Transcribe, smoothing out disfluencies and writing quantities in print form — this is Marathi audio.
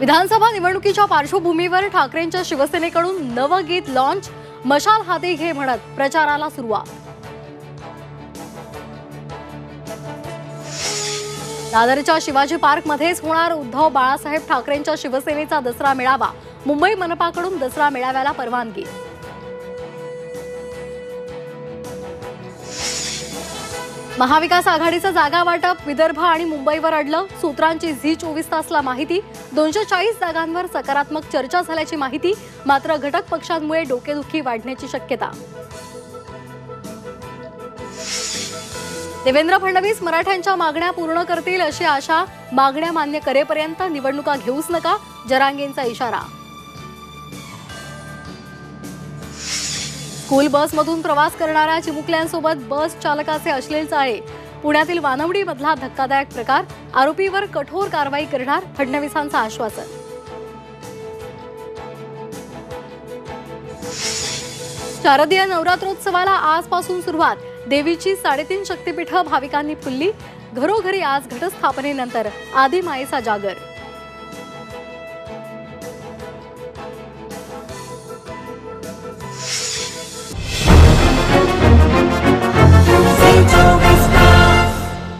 विधानसभा निवडणुकीच्या पार्श्वभूमीवर ठाकरेंच्या शिवसेनेकडून नवं गीत लॉन्च, मशाल हाती घे म्हणत प्रचाराला सुरुवात। दादरच्या शिवाजी पार्कमध्येच होणार उद्धव बाळासाहेब ठाकरेंच्या शिवसेनेचा दसरा मेळावा, मुंबई मनपाकडून दसरा मेळाव्याला परवानगी। महाविकास आघाडीचं जागा वाटप विदर्भ आणि मुंबईवर अडलं, सूत्रांची झी24 तासला माहिती। 240 जागांवर सकारात्मक चर्चा झाल्याची माहिती, मात्र घटक पक्षांमुळे डोकेदुखी वाढण्याची शक्यता। देवेंद्र फडणवीस मराठ्यांच्या मागण्या पूर्ण करतील अशी आशा, मागण्या मान्य करेपर्यंत निवडणुका घेऊच नका, जरांगेंचा इशारा। स्कूल बसमधून प्रवास करणाऱ्या चिमुकल्यांसोबत बस चालकाचे अश्लील चाळे, पुण्यातील वानवडीमधला धक्कादायक प्रकार, आरोपीवर कठोर कारवाई करणार, फडणवीसांचं आश्वासन। शारदीय नवरात्रोत्सवाला आजपासून सुरुवात, देवीची 3.5 शक्तिपीठं भाविकांनी फुलली, घरोघरी आज घटस्थापनेनंतर आदिमायेचा जागर।